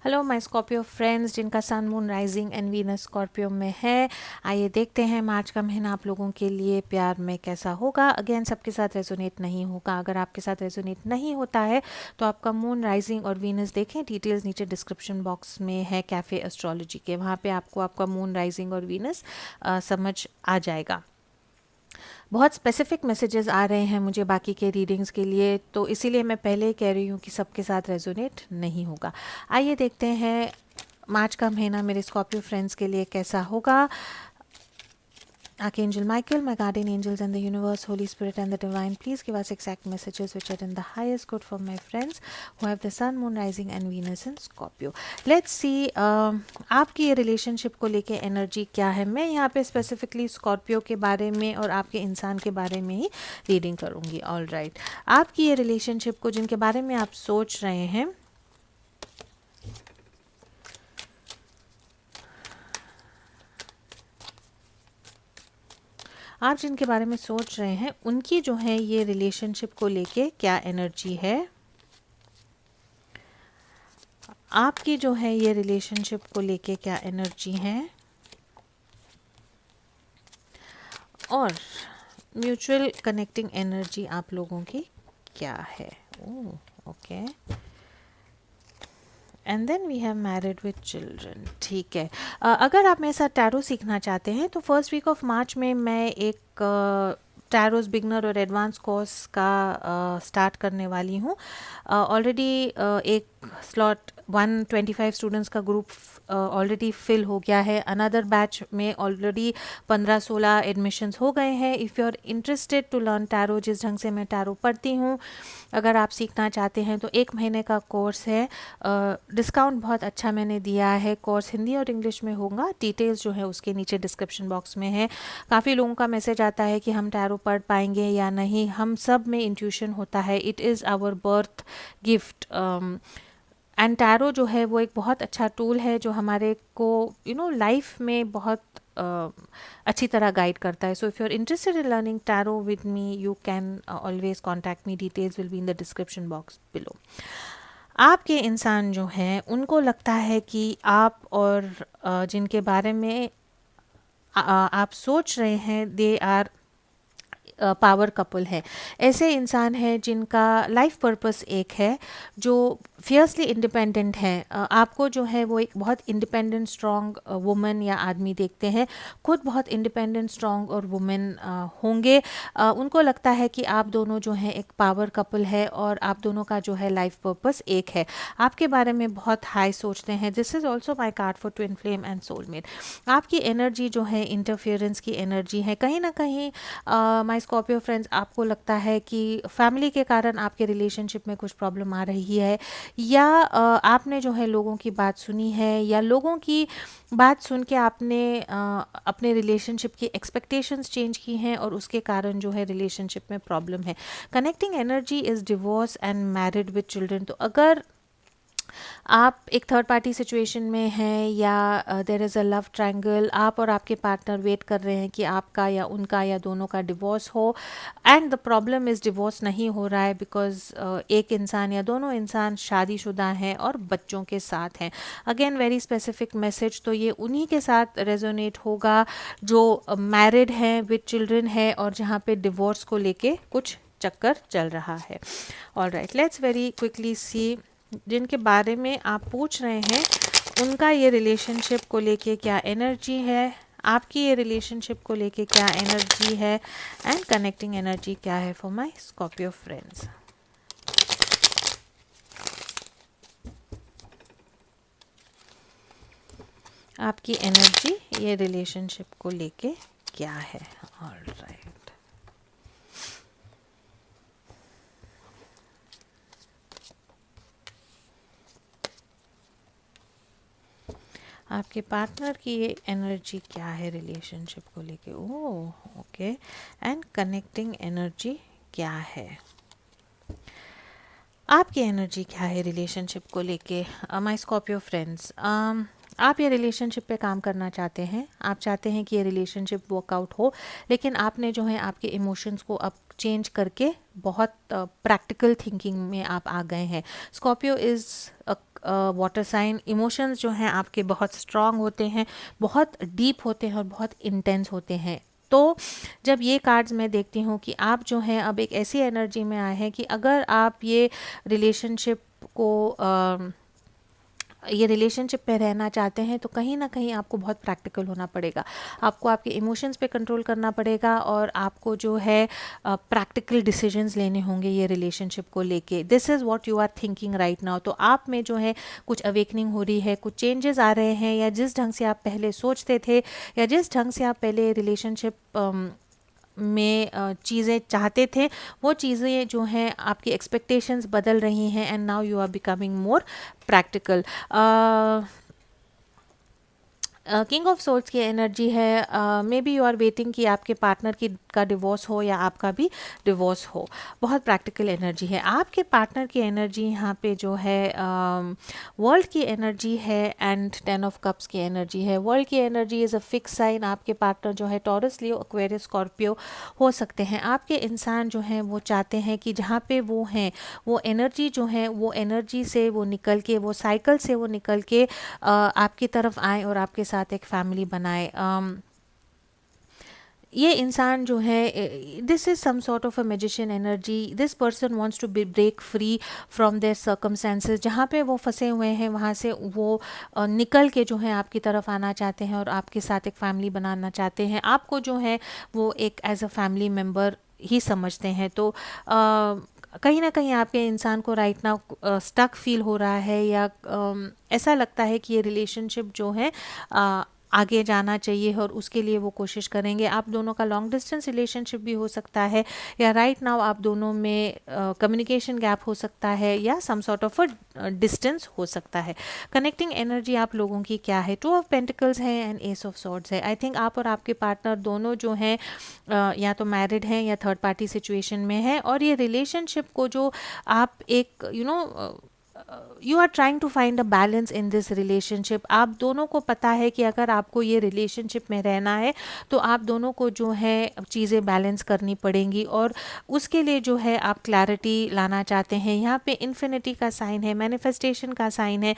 Hello my Scorpio friends जिनका sun moon rising and Venus Scorpio में है। आइए देखते हैं मार्च का महीना आप लोगों के लिए प्यार में कैसा होगा। अगेन सबके साथ रेजोनेट नहीं होगा। अगर आपके साथ रेजोनेट नहीं होता है तो आपका मून राइजिंग और वीनस देखें। डिटेल्स नीचे डिस्क्रिप्शन बॉक्स में है कैफ़े एस्ट्रोलॉजी के, वहाँ पे आपको आपका मून राइजिंग और वीनस समझ आ जाएगा। बहुत स्पेसिफिक मैसेजेस आ रहे हैं मुझे बाकी के रीडिंग्स के लिए, तो इसीलिए मैं पहले ही कह रही हूँ कि सबके साथ रेजोनेट नहीं होगा। आइए देखते हैं मार्च का महीना मेरे स्कॉर्पियो फ्रेंड्स के लिए कैसा होगा। Archangel Michael, my guardian angels and the universe, Holy Spirit and the divine, please give us exact messages which are in the highest good for my friends who have the sun, moon, rising and Venus in Scorpio. Let's see आपकी ये relationship को लेके energy क्या है। मैं यहाँ पे specifically Scorpio के बारे में और आपके इंसान के बारे में ही रीडिंग करूँगी। ऑल राइट, आपकी ये रिलेशनशिप को जिनके बारे में आप सोच रहे हैं, आप जिनके बारे में सोच रहे हैं उनकी जो है ये रिलेशनशिप को लेके क्या एनर्जी है। आपकी जो है ये रिलेशनशिप को लेके क्या एनर्जी है और म्यूचुअल कनेक्टिंग एनर्जी आप लोगों की क्या है। Oh okay, and then we have married with children. ठीक है, अगर आप मेरे साथ टैरो सीखना चाहते हैं तो फर्स्ट वीक ऑफ मार्च में मैं एक टैरोस बिगनर और एडवांस कोर्स का स्टार्ट करने वाली हूँ। ऑलरेडी एक स्लॉट 125 स्टूडेंट्स का ग्रुप ऑलरेडी फिल हो गया है। अनदर बैच में ऑलरेडी 15-16 एडमिशन्स हो गए हैं। If you are interested to learn tarot, जिस ढंग से मैं टैरो पढ़ती हूँ, अगर आप सीखना चाहते हैं तो 1 महीने का कोर्स है। डिस्काउंट बहुत अच्छा मैंने दिया है। कोर्स हिंदी और इंग्लिश में होगा। डिटेल्स जो है उसके नीचे डिस्क्रिप्शन बॉक्स में है। काफ़ी लोगों का मैसेज आता है कि हम टैरो पढ़ पाएंगे या नहीं। हम सब में इंट्यूशन होता है, it is our birth gift. And tarot जो है वो एक बहुत अच्छा टूल है जो हमारे को लाइफ में बहुत अच्छी तरह गाइड करता है। So if you are interested in learning tarot with me, you can always contact me. Details will be in the description box below. आपके इंसान जो हैं उनको लगता है कि आप और जिनके बारे में आप सोच रहे हैं, दे आर पावर कपल है। ऐसे इंसान हैं जिनका लाइफ पर्पस एक है, जो फियर्सली इंडिपेंडेंट है। आपको जो है वो एक बहुत इंडिपेंडेंट स्ट्रॉन्ग वुमन या आदमी देखते हैं। खुद बहुत इंडिपेंडेंट स्ट्रॉन्ग और वुमेन होंगे। उनको लगता है कि आप दोनों जो हैं एक पावर कपल है और आप दोनों का जो है लाइफ पर्पस एक है। आपके बारे में बहुत हाई सोचते हैं। This is also my card for twin flame and soulmate. आपकी एनर्जी जो है इंटरफियरेंस की एनर्जी है। कहीं ना कहीं माय स्कॉर्पियो फ्रेंड्स, आपको लगता है कि फैमिली के कारण आपके रिलेशनशिप में कुछ प्रॉब्लम आ रही है, या आपने जो है लोगों की बात सुनी है, या लोगों की बात सुन के आपने अपने रिलेशनशिप की एक्सपेक्टेशंस चेंज की हैं और उसके कारण जो है रिलेशनशिप में प्रॉब्लम है। Connecting energy is divorce and married with children. तो अगर आप एक थर्ड पार्टी सिचुएशन में हैं या there is a love triangle, आप और आपके पार्टनर वेट कर रहे हैं कि आपका या उनका या दोनों का डिवोर्स हो, and the problem is divorce नहीं हो रहा है बिकॉज एक इंसान या दोनों इंसान शादीशुदा हैं और बच्चों के साथ हैं। अगेन वेरी स्पेसिफिक मैसेज, तो ये उन्हीं के साथ रेजोनेट होगा जो मैरिड हैं विद चिल्ड्रन है और जहाँ पे डिवोर्स को लेके कुछ चक्कर चल रहा है। All right, let's very quickly सी जिनके बारे में आप पूछ रहे हैं उनका ये रिलेशनशिप को लेके क्या एनर्जी है, आपकी ये रिलेशनशिप को लेके क्या एनर्जी है, एंड कनेक्टिंग एनर्जी क्या है फॉर माय स्कॉर्पियो फ्रेंड्स। आपकी एनर्जी ये रिलेशनशिप को लेके क्या है। ऑल राइट, आपके पार्टनर की ये एनर्जी क्या है रिलेशनशिप को लेके। ओह ओके, एंड कनेक्टिंग एनर्जी क्या है। आपकी एनर्जी क्या है रिलेशनशिप को लेके माय स्कॉर्पियो फ्रेंड्स। आप ये रिलेशनशिप पे काम करना चाहते हैं। आप चाहते हैं कि ये रिलेशनशिप वर्कआउट हो, लेकिन आपने जो है आपके इमोशंस को अब चेंज करके बहुत प्रैक्टिकल थिंकिंग में आप आ गए हैं। Scorpio is water sign, emotions जो हैं आपके बहुत स्ट्रांग होते हैं, बहुत डीप होते हैं और बहुत इंटेंस होते हैं। तो जब ये कार्ड्स मैं देखती हूँ कि आप जो हैं अब एक ऐसी एनर्जी में आए हैं कि अगर आप रिलेशनशिप को ये रिलेशनशिप पे रहना चाहते हैं तो कहीं ना कहीं आपको बहुत प्रैक्टिकल होना पड़ेगा। आपको आपके इमोशंस पे कंट्रोल करना पड़ेगा और आपको जो है प्रैक्टिकल डिसीजंस लेने होंगे ये रिलेशनशिप को लेके। This is what you are thinking right now. तो आप में जो है कुछ अवेकनिंग हो रही है, कुछ चेंजेस आ रहे हैं, या जिस ढंग से आप पहले सोचते थे या जिस ढंग से आप पहले रिलेशनशिप में चीज़ें चाहते थे, वो चीज़ें जो हैं आपकी एक्सपेक्टेशंस बदल रही हैं and now you are becoming more practical. King of Swords की एनर्जी है, maybe you are waiting कि आपके पार्टनर की का डिवोर्स हो या आपका भी डिवोर्स हो। बहुत प्रैक्टिकल एनर्जी है। आपके पार्टनर की एनर्जी यहाँ पे जो है वर्ल्ड की एनर्जी है एंड 10 ऑफ कप्स की एनर्जी है। वर्ल्ड की energy is a fix sign. आपके पार्टनर जो है टॉरस, लियो, एक्वेरियस, स्कॉर्पियो हो सकते हैं। आपके इंसान जो हैं वो चाहते हैं कि जहाँ पे वो हैं वो एनर्जी जो है वो एनर्जी से वो निकल के, वो साइकिल से वो निकल के आपकी तरफ आए और आपके साथ एक फैमिली बनाए। ये इंसान जो है, this is some sort of a magician energy. This person wants to break free from their circumstances. जहाँ पे वो फंसे हुए हैं वहाँ से वो निकल के जो है आपकी तरफ आना चाहते हैं और आपके साथ एक फैमिली बनाना चाहते हैं। आपको जो है वो एक एज अ फैमिली मेम्बर ही समझते हैं। तो कहीं ना कहीं आपके इंसान को राइट नाउ स्टक फील हो रहा है या ऐसा लगता है कि ये रिलेशनशिप जो है आगे जाना चाहिए और उसके लिए वो कोशिश करेंगे। आप दोनों का लॉन्ग डिस्टेंस रिलेशनशिप भी हो सकता है या राइट नाउ आप दोनों में कम्युनिकेशन गैप हो सकता है या some sort of a distance हो सकता है। कनेक्टिंग एनर्जी आप लोगों की क्या है? 2 ऑफ पेंटिकल्स है एंड एस ऑफ सॉर्ड्स है। आई थिंक आप और आपके पार्टनर दोनों जो हैं या तो मैरिड हैं या थर्ड पार्टी सिचुएशन में है और ये रिलेशनशिप को जो आप एक you are trying to find a balance in this relationship. आप दोनों को पता है कि अगर आपको ये रिलेशनशिप में रहना है तो आप दोनों को जो है चीज़ें बैलेंस करनी पड़ेंगी और उसके लिए जो है आप क्लैरिटी लाना चाहते हैं। यहाँ पे इन्फिनिटी का साइन है, मैनिफेस्टेशन का साइन है।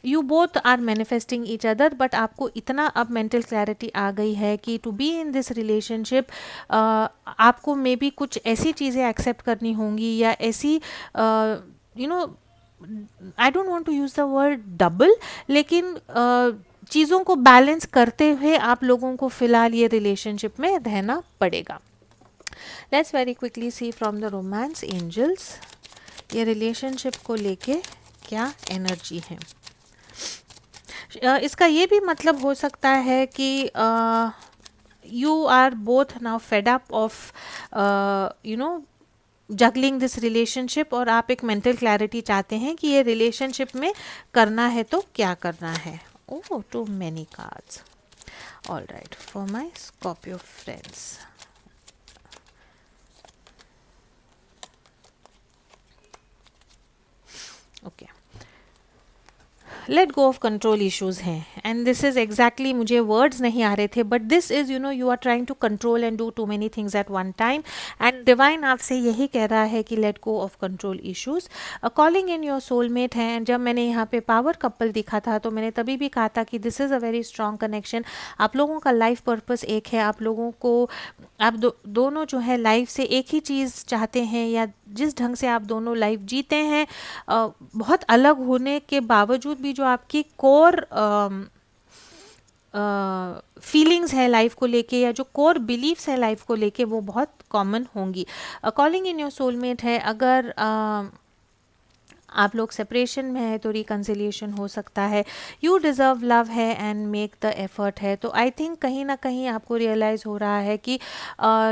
You both are manifesting each other, but आपको इतना अब मेंटल क्लैरिटी आ गई है कि to be in this relationship आपको मे बी कुछ ऐसी चीज़ें एक्सेप्ट करनी होंगी या ऐसी I don't want to use the word double, लेकिन चीज़ों को बैलेंस करते हुए आप लोगों को फ़िलहाल ये रिलेशनशिप में रहना पड़ेगा। Let's very quickly see from the romance angels ये रिलेशनशिप को लेके क्या एनर्जी है। इसका ये भी मतलब हो सकता है कि you are both now fed up of juggling this relationship और आप एक मेंटल क्लैरिटी चाहते हैं कि ये रिलेशनशिप में करना है तो क्या करना है। Oh, too many cards. All right, for my Scorpio friends, okay, let go of control issues हैं एंड दिस इज एग्जैक्टली, मुझे वर्ड्स नहीं आ रहे थे but this is you are trying to control and do too many things at one time and divine आपसे यही कह रहा है कि लेट गो ऑफ कंट्रोल इश्यूज। कॉलिंग इन योर सोलमेट है। जब मैंने यहाँ पे पावर कपल दिखा था तो मैंने तभी भी कहा था कि this is a very strong connection. आप लोगों का लाइफ पर्पस एक है, आप लोगों को आप दोनों जो है लाइफ से एक ही चीज़ चाहते हैं या जिस ढंग से आप दोनों लाइफ जीते हैं बहुत अलग होने के बावजूद भी जो आपकी कोर फीलिंग्स है लाइफ को लेके या जो कोर बिलीव्स है लाइफ को लेके वो बहुत कॉमन होंगी। कॉलिंग इन योर सोलमेट है। अगर आप लोग सेपरेशन में है तो रिकन्सिलिएशन हो सकता है। यू डिज़र्व लव है एंड मेक द एफर्ट है। तो आई थिंक कहीं ना कहीं आपको रियलाइज़ हो रहा है कि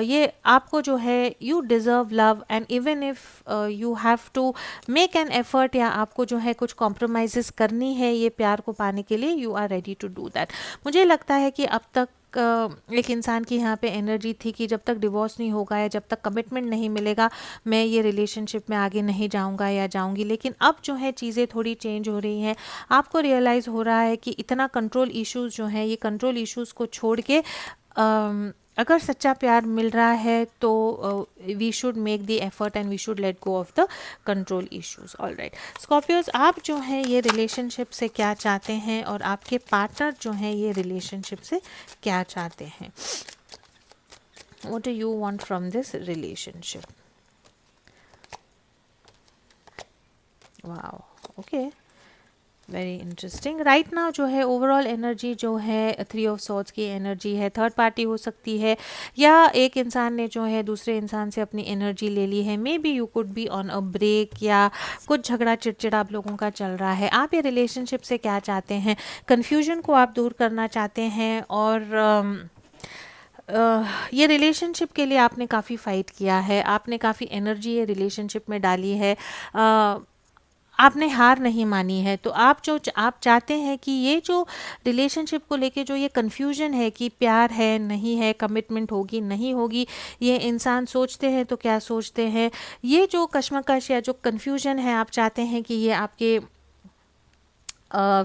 ये आपको जो है you deserve love and even if you have to make an effort या आपको जो है कुछ कॉम्प्रोमाइज़ करनी है ये प्यार को पाने के लिए, you are ready to do that. मुझे लगता है कि अब तक एक इंसान की यहाँ पे एनर्जी थी कि जब तक डिवोर्स नहीं होगा या जब तक कमिटमेंट नहीं मिलेगा मैं ये रिलेशनशिप में आगे नहीं जाऊँगा या जाऊँगी। लेकिन अब जो है चीज़ें थोड़ी चेंज हो रही हैं। आपको रियलाइज़ हो रहा है कि इतना कंट्रोल इश्यूज़ जो हैं ये कंट्रोल इश्यूज़ को छोड़ के अगर सच्चा प्यार मिल रहा है तो we should make the effort and we should let go of the control issues. All right Scorpios, आप जो है ये रिलेशनशिप से क्या चाहते हैं और आपके पार्टनर जो है ये रिलेशनशिप से क्या चाहते हैं? What do you want from this relationship? Wow, okay, very interesting. Right now जो है ओवरऑल एनर्जी जो है 3 ऑफ सॉर्ड्स की एनर्जी है। थर्ड पार्टी हो सकती है या एक इंसान ने जो है दूसरे इंसान से अपनी एनर्जी ले ली है। Maybe you could be on a break या कुछ झगड़ा चिड़चिड़ा आप लोगों का चल रहा है। आप ये रिलेशनशिप से क्या चाहते हैं? कन्फ्यूजन को आप दूर करना चाहते हैं और ये रिलेशनशिप के लिए आपने काफ़ी फ़ाइट किया है, आपने काफ़ी एनर्जी ये रिलेशनशिप में डाली है, आपने हार नहीं मानी है। तो आप चाहते हैं कि ये जो रिलेशनशिप को लेके जो ये कन्फ्यूजन है कि प्यार है नहीं है, कमिटमेंट होगी नहीं होगी, ये इंसान सोचते हैं तो क्या सोचते हैं, ये जो कश्मकश या जो कन्फ्यूजन है, आप चाहते हैं कि ये आपके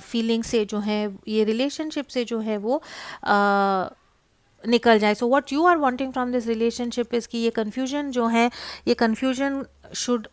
फीलिंग से जो है, ये रिलेशनशिप से जो है वो निकल जाए। So what you are wanting from this relationship is कि ये कन्फ्यूजन जो है, ये confusion should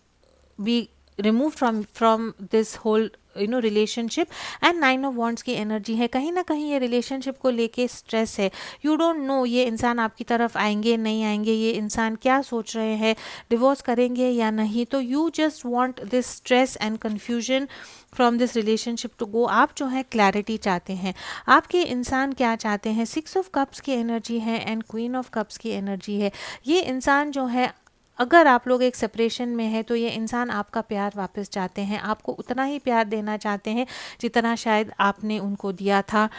be remove from this whole relationship. And 9 of Wands की एनर्जी है। कहीं ना कहीं ये रिलेशनशिप को लेके स्ट्रेस है। यू डोंट नो ये इंसान आपकी तरफ आएंगे नहीं आएंगे, ये इंसान क्या सोच रहे हैं, डिवोर्स करेंगे या नहीं। तो you just want this stress and confusion from this relationship to go. आप जो है क्लैरिटी चाहते हैं। आपके इंसान क्या चाहते हैं? 6 ऑफ कप्स की एनर्जी है एंड क्वीन ऑफ कप्स की एनर्जी है। ये इंसान जो है, अगर आप लोग एक सेपरेशन में है तो ये इंसान आपका प्यार वापस चाहते हैं, आपको उतना ही प्यार देना चाहते हैं जितना शायद आपने उनको दिया था।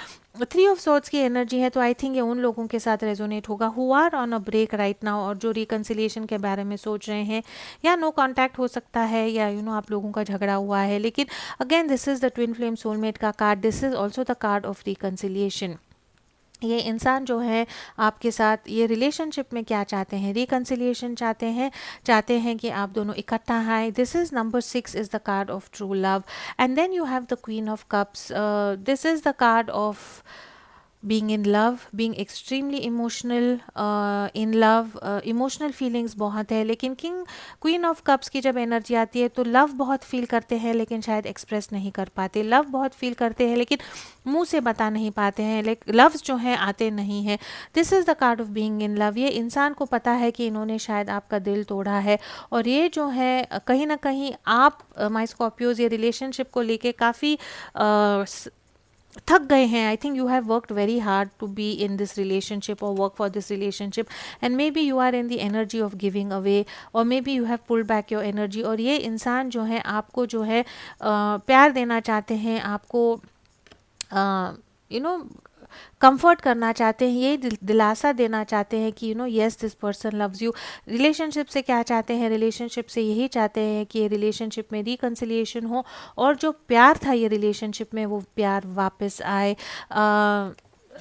3 ऑफ सॉर्ड्स की एनर्जी है, तो आई थिंक ये उन लोगों के साथ रेजोनेट होगा who are on a break right now और जो रिकन्सिलिएशन के बारे में सोच रहे हैं, या नो कांटेक्ट हो सकता है, या आप लोगों का झगड़ा हुआ है। लेकिन again this is the twin flame soulmate का card, this is also the card of reconciliation. ये इंसान जो है आपके साथ ये रिलेशनशिप में क्या चाहते हैं? रिकन्सिलिएशन चाहते हैं कि आप दोनों इकट्ठा आए। This is number 6 is the card of true love. And then you have the Queen of Cups. This is the card of being in love, being extremely emotional in love, emotional feelings बहुत है। लेकिन queen of cups की जब energy आती है तो love बहुत feel करते हैं लेकिन शायद एक्सप्रेस नहीं कर पाते, लव बहुत फील करते हैं लेकिन मुंह से बता नहीं पाते हैं, लेकिन लव्स जो हैं आते नहीं हैं। This is the card of being in love. ये इंसान को पता है कि इन्होंने शायद आपका दिल तोड़ा है और ये जो है कहीं ना कहीं आप माय स्कॉर्पियोज ये रिलेशनशिप को लेके काफ़ी थक गए हैं। I think you have worked very hard to be in this relationship और work for this relationship and maybe you are in the energy of giving away और maybe you have pulled back your energy. और ये इंसान जो है आपको जो है प्यार देना चाहते हैं, आपको कंफर्ट करना चाहते हैं, ये दिलासा देना चाहते हैं कि yes this person loves you. Relationship से क्या चाहते हैं? रिलेशनशिप से यही चाहते हैं कि ये रिलेशनशिप में रिकन्सिलिएशन हो और जो प्यार था ये रिलेशनशिप में वो प्यार वापस आए।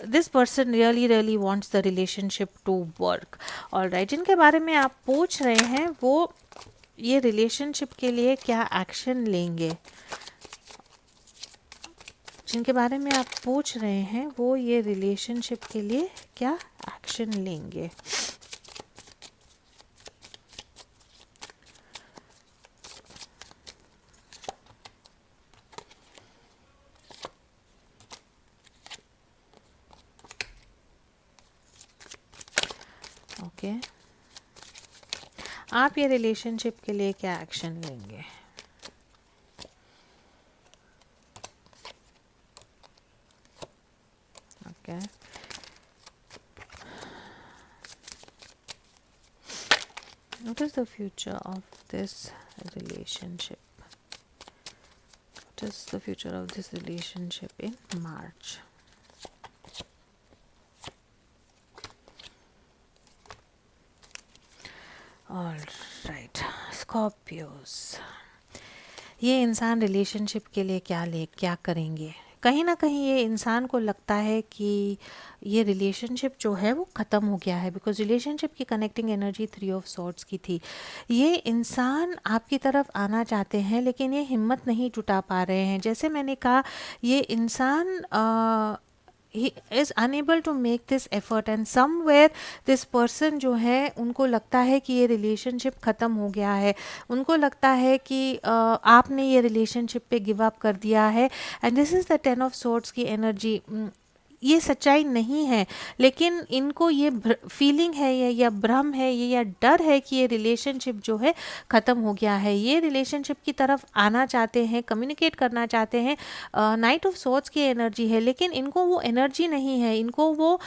This person really really wants the relationship to work. All right, जिनके बारे में आप पूछ रहे हैं वो ये रिलेशनशिप के लिए क्या एक्शन लेंगे? जिनके बारे में आप पूछ रहे हैं वो ये रिलेशनशिप के लिए क्या एक्शन लेंगे? ओके, आप ये रिलेशनशिप के लिए क्या एक्शन लेंगे? Okay, what is the future of this relationship? What is the future of this relationship in March? All right, Scorpios, ये इंसान रिलेशनशिप के लिए क्या करेंगे? कहीं ना कहीं ये इंसान को लगता है कि ये रिलेशनशिप जो है वो ख़त्म हो गया है, बिकॉज रिलेशनशिप की कनेक्टिंग एनर्जी 3 ऑफ सॉर्ड्स की थी। ये इंसान आपकी तरफ आना चाहते हैं लेकिन ये हिम्मत नहीं जुटा पा रहे हैं। जैसे मैंने कहा, ये इंसान ही is unable to make this effort and somewhere this person जो है उनको लगता है कि ये रिलेशनशिप ख़त्म हो गया है, उनको लगता है कि आपने ये रिलेशनशिप पे गिव अप कर दिया है। And this is the 10 of Swords की एनर्जी। ये सच्चाई नहीं है, लेकिन इनको ये फीलिंग है या भ्रम है ये या डर है कि ये रिलेशनशिप जो है ख़त्म हो गया है। ये रिलेशनशिप की तरफ आना चाहते हैं, कम्युनिकेट करना चाहते हैं। नाइट ऑफ सोर्ड्स की एनर्जी है, लेकिन इनको वो एनर्जी नहीं है, इनको वो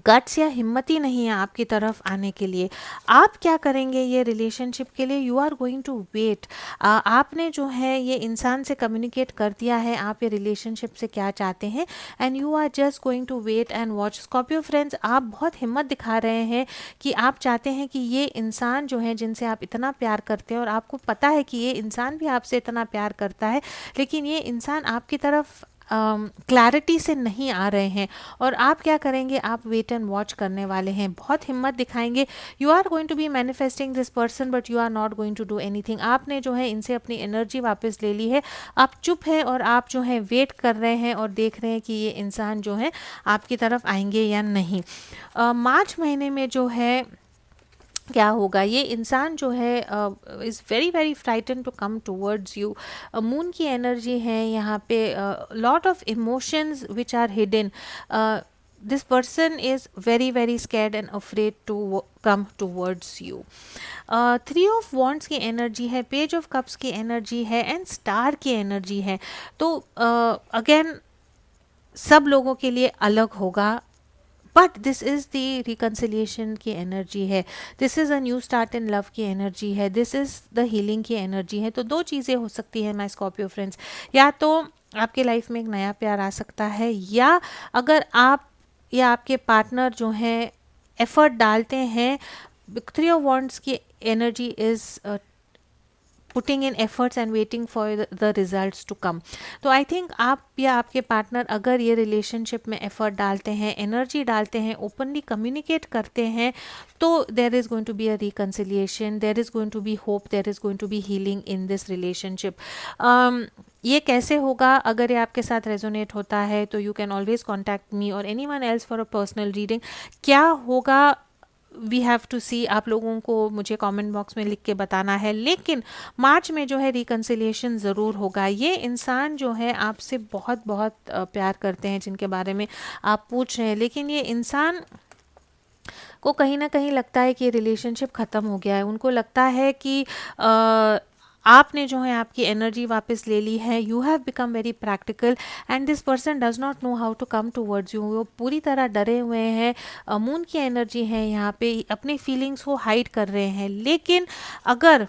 गट्स या हिम्मत ही नहीं है आपकी तरफ आने के लिए। आप क्या करेंगे ये रिलेशनशिप के लिए? You are going to wait. आपने जो है ये इंसान से कम्युनिकेट कर दिया है आप ये रिलेशनशिप से क्या चाहते हैं, and you are just going to wait and watch. Scorpio friends, आप बहुत हिम्मत दिखा रहे हैं कि आप चाहते हैं कि ये इंसान जो है जिनसे आप इतना प्यार करते हैं, और आपको पता है कि ये इंसान भी आपसे इतना प्यार करता है, लेकिन ये इंसान आपकी तरफ क्लैरिटी से नहीं आ रहे हैं। और आप क्या करेंगे? आप वेट एंड वॉच करने वाले हैं, बहुत हिम्मत दिखाएंगे। You are going to be manifesting this person but you are not going to do anything. आपने जो है इनसे अपनी एनर्जी वापस ले ली है, आप चुप हैं और आप जो है वेट कर रहे हैं और देख रहे हैं कि ये इंसान जो है आपकी तरफ आएंगे या नहीं। मार्च महीने में जो है क्या होगा? ये इंसान जो है is very very frightened to come towards you. Moon की एनर्जी है यहाँ पे, lot of emotions which are hidden. This person is very very scared and afraid to come towards you. 3 of Wands की एनर्जी है, Page of cups की energy है, and Star की energy है। तो अगेन सब लोगों के लिए अलग होगा, but this is the reconciliation की एनर्जी है, this is a new start in love की एनर्जी है, दिस इज़ द हीलिंग की एनर्जी है। तो 2 चीज़ें हो सकती हैं माय स्कॉर्पियो फ्रेंड्स, या तो आपके लाइफ में एक नया प्यार आ सकता है, या अगर आप या आपके पार्टनर जो हैं एफर्ट डालते हैं। 3 ऑफ वॉन्ड्स की energy is putting in efforts and waiting for the results to come. तो आई थिंक आप या आपके पार्टनर अगर ये रिलेशनशिप में एफर्ट डालते हैं, एनर्जी डालते हैं, ओपनली कम्युनिकेट करते हैं, तो there is going to be a reconciliation, there is going to be hope, there is going to be healing in this relationship. ये कैसे होगा? अगर ये आपके साथ रेजोनेट होता है तो you can always contact me और anyone else for a personal reading. क्या होगा वी हैव टू सी, आप लोगों को मुझे कमेंट बॉक्स में लिख के बताना है। लेकिन मार्च में जो है रिकन्सिलिएशन ज़रूर होगा। ये इंसान जो है आपसे बहुत बहुत प्यार करते हैं, जिनके बारे में आप पूछ रहे हैं, लेकिन ये इंसान को कहीं ना कहीं लगता है कि रिलेशनशिप ख़त्म हो गया है। उनको लगता है कि आपने जो है आपकी एनर्जी वापस ले ली है, you have become very practical and this person does not know how to come towards you. वो पूरी तरह डरे हुए हैं। मून की एनर्जी है यहाँ पे, अपनी फीलिंग्स को हाइड कर रहे हैं। लेकिन अगर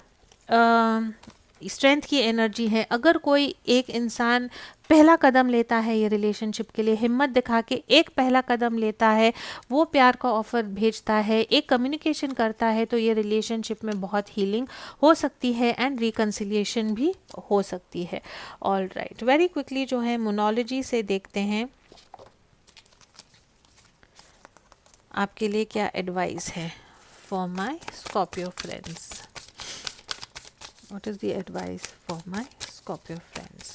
स्ट्रेंथ की एनर्जी है, अगर कोई एक इंसान पहला कदम लेता है ये रिलेशनशिप के लिए, हिम्मत दिखा के एक पहला कदम लेता है, वो प्यार का ऑफर भेजता है, एक कम्युनिकेशन करता है, तो ये रिलेशनशिप में बहुत हीलिंग हो सकती है एंड रिकन्सिलिएशन भी हो सकती है। ऑल राइट, वेरी क्विकली जो है मोनोलॉजी से देखते हैं आपके लिए क्या एडवाइस है for my Scorpio friends. What is the advice for my Scorpio friends?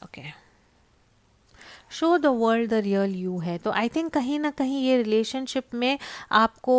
Okay. Show the world the real you है। तो आई थिंक कहीं ना कहीं ये रिलेशनशिप में आपको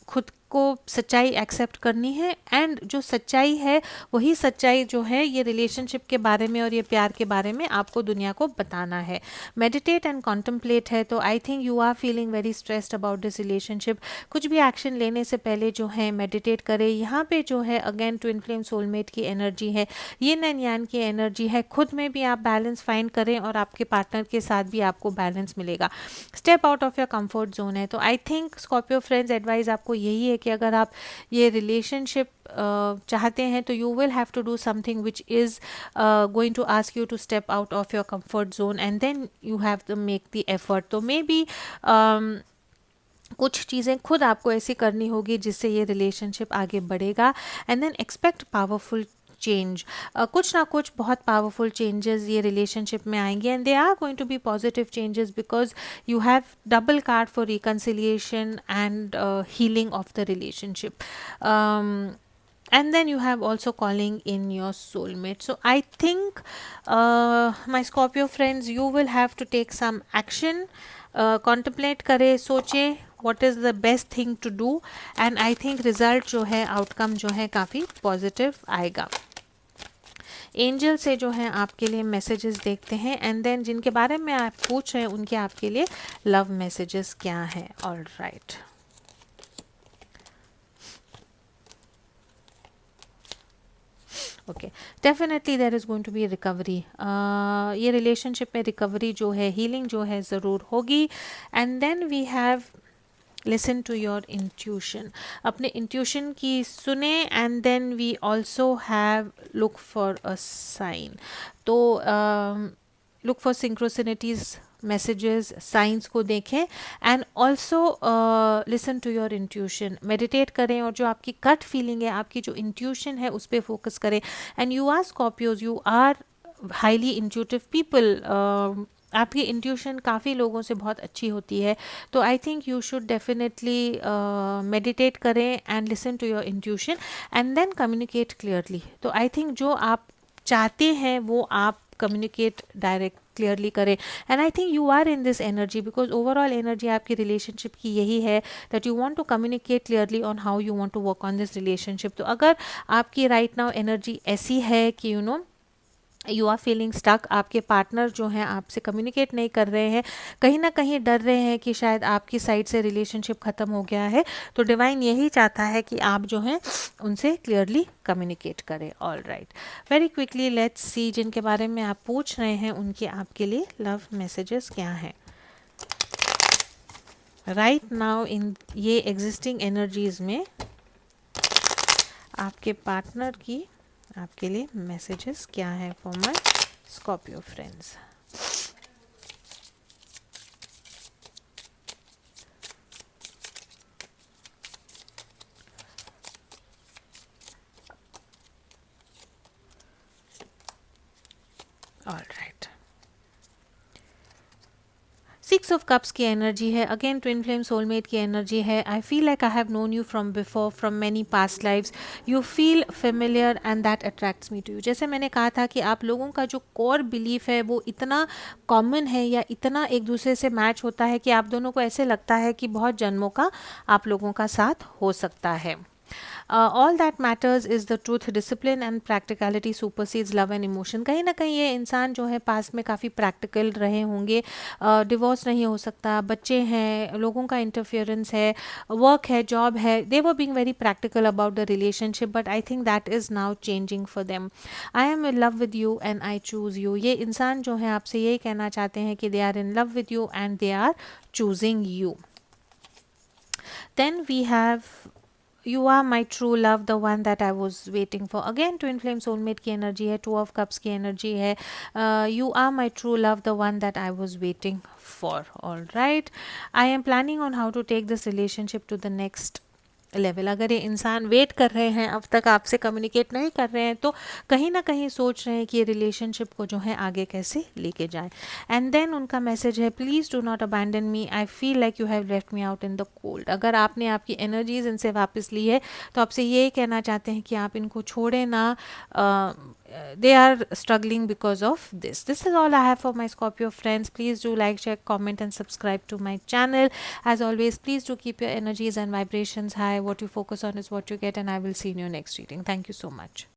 खुद को सच्चाई एक्सेप्ट करनी है, एंड जो सच्चाई है वही सच्चाई जो है ये रिलेशनशिप के बारे में और ये प्यार के बारे में आपको दुनिया को बताना है। मेडिटेट एंड कॉन्टम्पलेट है। तो I think you are feeling very stressed about this relationship. कुछ भी एक्शन लेने से पहले जो है मेडिटेट करें। यहाँ पे जो है अगेन ट्विन फ्लेम सोलमेट की एनर्जी है, यिन एंड यान की एनर्जी है। खुद में भी आप बैलेंस फाइंड करें और आपके पार्टनर के साथ भी आपको बैलेंस मिलेगा। Step out of your comfort zone है। तो I think Scorpio friends advice आपको यही है कि अगर आप ये रिलेशनशिप चाहते हैं तो you will have to do something which is going to ask you to step out of your comfort zone and then you have to make the effort. तो मे बी कुछ चीज़ें खुद आपको ऐसी करनी होगी जिससे ये रिलेशनशिप आगे बढ़ेगा। And then expect powerful change. कुछ ना कुछ बहुत पावरफुल चेंजेस ये रिलेशनशिप में आएंगे and they are going to be positive changes because you have double card for reconciliation and healing of the relationship. and then you have also calling in your soulmate. So I think, my Scorpio friends, you will have to take some action. Contemplate करें, सोचे what is the best thing to do, and I think result जो है, outcome जो है, काफ़ी positive आएगा. Angel से जो है आपके लिए मैसेजेस देखते हैं, एंड देन जिनके बारे में आप पूछ रहे हैं उनके आपके लिए लव मैसेजेस क्या हैं. All right. Okay, definitely there is going to be recovery. ये रिलेशनशिप में रिकवरी जो है, हीलिंग जो है, ज़रूर होगी. And then we have listen to your intuition. अपने इंट्यूशन की सुने, and then we also have look for a sign. तो look for synchronicities, messages, signs को देखें, and also listen to your intuition. Meditate करें और जो आपकी कट फीलिंग है, आपकी जो इंट्यूशन है, उस पर फोकस करें. And you are Scorpios, you are highly intuitive people. आपकी इंट्यूशन काफ़ी लोगों से बहुत अच्छी होती है. तो I think you should definitely meditate करें and listen to your intuition, and then communicate clearly. तो आई थिंक जो आप चाहते हैं वो आप कम्युनिकेट डायरेक्ट क्लियरली करें. And I think you are in this energy, because overall energy आपकी रिलेशनशिप की यही है, that you want to communicate clearly on how you want to work on this relationship. तो अगर आपकी राइट नाउ एनर्जी ऐसी है कि you know you are feeling stuck, आपके पार्टनर जो हैं आपसे कम्युनिकेट नहीं कर रहे हैं, कहीं ना कहीं डर रहे हैं कि शायद आपकी साइड से रिलेशनशिप ख़त्म हो गया है, तो डिवाइन यही चाहता है कि आप जो हैं उनसे क्लियरली कम्युनिकेट करें. All right, very quickly let's see जिनके बारे में आप पूछ रहे हैं उनके आपके लिए लव मैसेजेस क्या हैं राइट नाउ इन ये एग्जिस्टिंग एनर्जीज में. आपके पार्टनर की आपके लिए मैसेजेस क्या है for my Scorpio friends. All right, six of cups की एनर्जी है. अगेन ट्विन फ्लेम सोलमेट की एनर्जी है. I feel like I have known you from before, from many past lives. You feel familiar and that attracts me to you. जैसे मैंने कहा था कि आप लोगों का जो कोर बिलीफ है वो इतना कॉमन है या इतना एक दूसरे से मैच होता है कि आप दोनों को ऐसे लगता है कि बहुत जन्मों का आप लोगों का साथ हो सकता है. All that matters is the truth, discipline and practicality supersedes love and emotion. कहीं ना कहीं ये इंसान जो है पास में काफ़ी प्रैक्टिकल रहे होंगे. डिवोर्स नहीं हो सकता, बच्चे हैं, लोगों का इंटरफियरेंस है, वर्क है, जॉब है. They were being very practical about the relationship, but I think that is now changing for them. I am in love with you and I choose you. ये इंसान जो है आपसे यही कहना चाहते हैं कि they are in love with you and they are choosing you. Then we have you are my true love, the one that I was waiting for. Again twin flame soulmate की energy है, two of cups की energy है. You are my true love, the one that I was waiting for. All right, I am planning on how to take this relationship to the next level. अगर ये इंसान wait कर रहे हैं, अब तक आपसे कम्युनिकेट नहीं कर रहे हैं, तो कहीं ना कहीं सोच रहे हैं कि ये रिलेशनशिप को जो है आगे कैसे लेके जाएं. एंड देन उनका मैसेज है, please do not abandon me, I feel like you have left me out in the cold. अगर आपने आपकी एनर्जीज इनसे वापस ली है तो आपसे ये कहना चाहते हैं कि आप इनको छोड़ें ना. They are struggling because of this. This is all I have for my Scorpio friends. Please do like, share, comment and subscribe to my channel. As always, please do keep your energies and vibrations high. What you focus on is what you get, and I will see you in your next reading. Thank you so much.